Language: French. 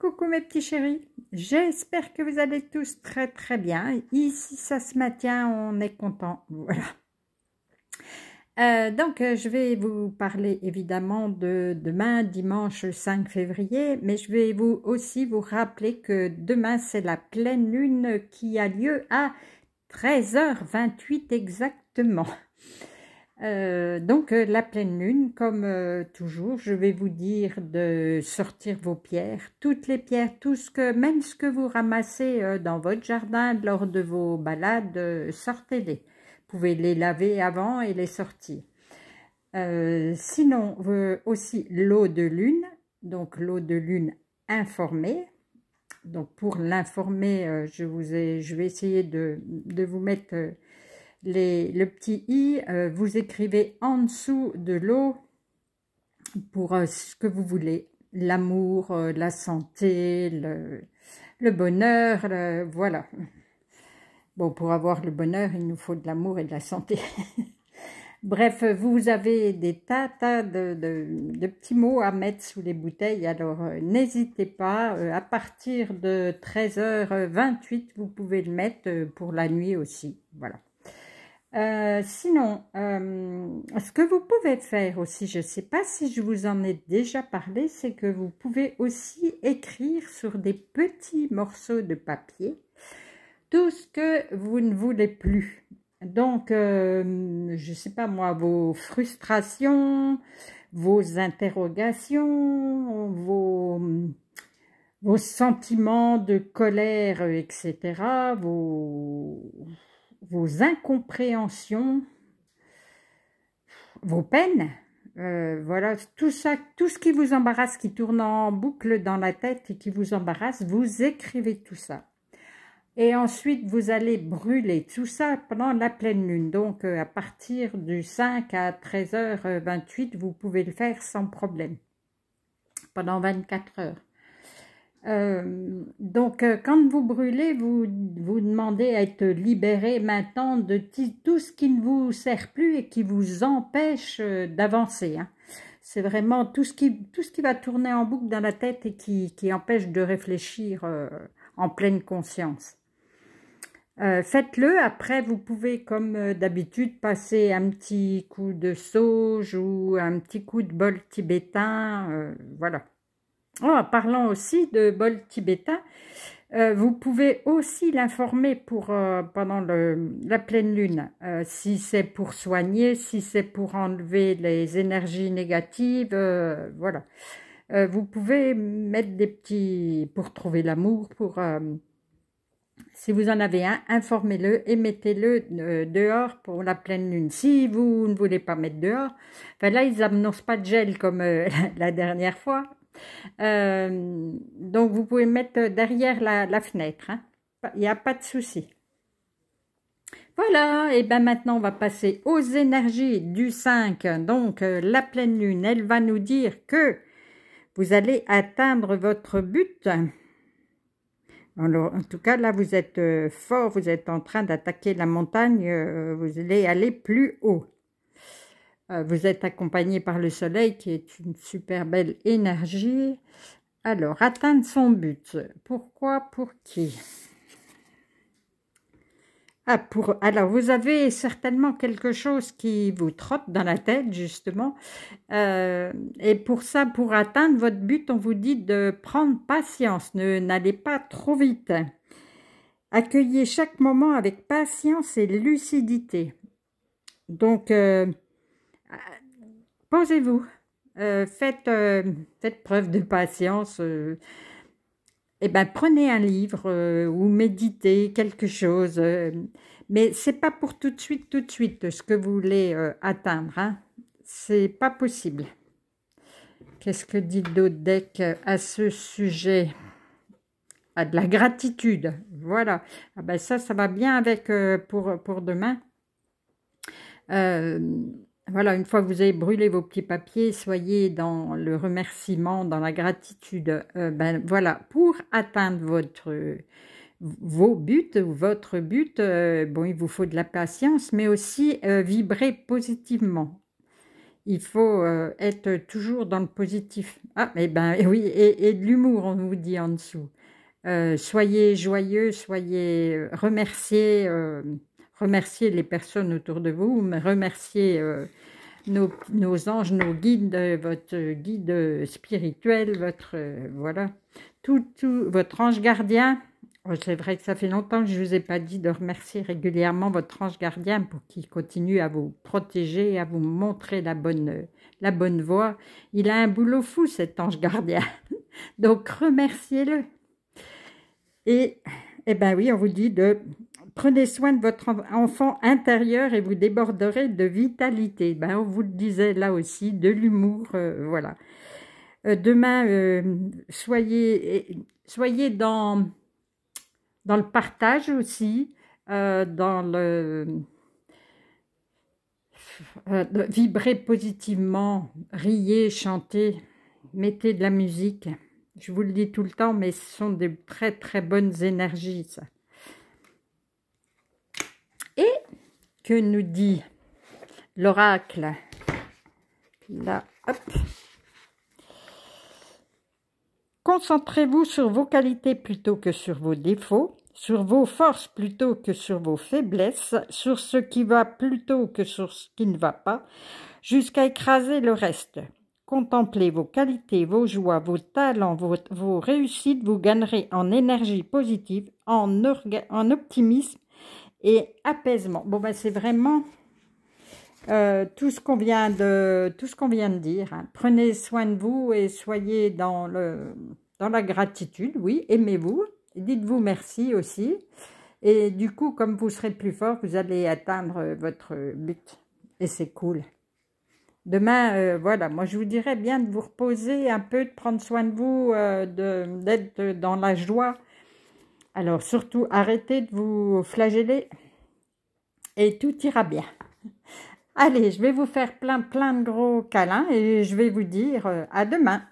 Coucou mes petits chéris, j'espère que vous allez tous très très bien. Ici ça se maintient, on est content. Voilà. Je vais vous parler évidemment de demain, dimanche 5 février, mais je vais aussi vous rappeler que demain c'est la pleine lune qui a lieu à 13h28 exactement. La pleine lune, comme toujours, je vais vous dire de sortir vos pierres, toutes les pierres, même ce que vous ramassez dans votre jardin lors de vos balades, sortez-les. Vous pouvez les laver avant et les sortir. Sinon, aussi l'eau de lune, donc l'eau de lune informée. Donc pour l'informer, je vais essayer de vous mettre le petit i, vous écrivez en dessous de l'eau pour ce que vous voulez, l'amour, la santé, le bonheur, voilà. Bon, pour avoir le bonheur, il nous faut de l'amour et de la santé. Bref, vous avez des tas de petits mots à mettre sous les bouteilles, alors n'hésitez pas, à partir de 13h28, vous pouvez le mettre pour la nuit aussi, voilà. Sinon, ce que vous pouvez faire aussi, je ne sais pas si je vous en ai déjà parlé, c'est que vous pouvez aussi écrire sur des petits morceaux de papier tout ce que vous ne voulez plus. Donc, je ne sais pas moi, vos frustrations, vos interrogations, vos sentiments de colère, etc., vos incompréhensions, vos peines, voilà, tout ça, tout ce qui vous embarrasse, qui tourne en boucle dans la tête et qui vous embarrasse, vous écrivez tout ça. Et ensuite, vous allez brûler tout ça pendant la pleine lune. Donc, à partir du 5 à 13h28, vous pouvez le faire sans problème, pendant 24 heures. Quand vous brûlez, vous demandez à être libéré maintenant de tout ce qui ne vous sert plus et qui vous empêche d'avancer. Hein. C'est vraiment tout ce qui va tourner en boucle dans la tête et qui empêche de réfléchir en pleine conscience. Faites-le, après vous pouvez comme d'habitude passer un petit coup de sauge ou un petit coup de bol tibétain, voilà. Oh, parlant aussi de bol tibétain, vous pouvez aussi l'informer pendant la pleine lune, si c'est pour soigner, si c'est pour enlever les énergies négatives, voilà. Vous pouvez mettre des petits, pour trouver l'amour, si vous en avez un, informez-le et mettez-le dehors pour la pleine lune. Si vous ne voulez pas mettre dehors, enfin là ils n'annoncent pas de gel comme la dernière fois. Donc vous pouvez mettre derrière la fenêtre, hein. Il n'y a pas de souci. Voilà, et bien maintenant on va passer aux énergies du 5. Donc la pleine lune, elle va nous dire que vous allez atteindre votre but. Alors, en tout cas, là, vous êtes fort, vous êtes en train d'attaquer la montagne, vous allez aller plus haut. Vous êtes accompagné par le soleil, qui est une super belle énergie. Alors, atteindre son but. Pourquoi? Pour qui? Alors, vous avez certainement quelque chose qui vous trotte dans la tête, justement. Et pour ça, pour atteindre votre but, on vous dit de prendre patience. N'allez pas trop vite. Accueillez chaque moment avec patience et lucidité. Donc, posez-vous. Faites preuve de patience. Eh ben, prenez un livre ou méditez quelque chose, mais c'est pas pour tout de suite, ce que vous voulez atteindre, hein. C'est pas possible. Qu'est-ce que dit d'autre deck à ce sujet? Ah, de la gratitude, voilà. Ah ben ça va bien avec pour demain. Voilà, une fois que vous avez brûlé vos petits papiers, soyez dans le remerciement, dans la gratitude. Ben voilà, pour atteindre vos buts, votre but, bon, il vous faut de la patience, mais aussi vibrer positivement. Il faut être toujours dans le positif. Ah, eh ben oui, et de l'humour, on vous dit en dessous. Soyez joyeux, soyez remerciez les personnes autour de vous, mais remerciez nos anges, nos guides, votre guide spirituel, votre voilà, tout votre ange gardien. Oh, c'est vrai que ça fait longtemps que je ne vous ai pas dit de remercier régulièrement votre ange gardien pour qu'il continue à vous protéger, à vous montrer la bonne voie. Il a un boulot fou, cet ange gardien. Donc, remerciez-le. Eh ben oui, on vous dit de prenez soin de votre enfant intérieur et vous déborderez de vitalité. Ben, on vous le disait là aussi, de l'humour, voilà. Demain, soyez dans le partage aussi, vibrez positivement, riez, chantez, mettez de la musique. Je vous le dis tout le temps, mais ce sont des très très bonnes énergies, ça. Et que nous dit l'oracle? Là, hop. Concentrez-vous sur vos qualités plutôt que sur vos défauts, sur vos forces plutôt que sur vos faiblesses, sur ce qui va plutôt que sur ce qui ne va pas, jusqu'à écraser le reste. Contemplez vos qualités, vos joies, vos talents, vos réussites, vous gagnerez en énergie positive, en optimisme et apaisement. Bon, ben c'est vraiment tout ce qu'on vient de dire. Hein. Prenez soin de vous et soyez dans la gratitude, oui, aimez-vous, dites-vous merci aussi. Et du coup, comme vous serez plus fort, vous allez atteindre votre but. Et c'est cool. Demain, voilà, moi je vous dirais bien de vous reposer un peu, de prendre soin de vous, d'être dans la joie. Alors surtout, arrêtez de vous flageller et tout ira bien. Allez, je vais vous faire plein de gros câlins et je vais vous dire à demain.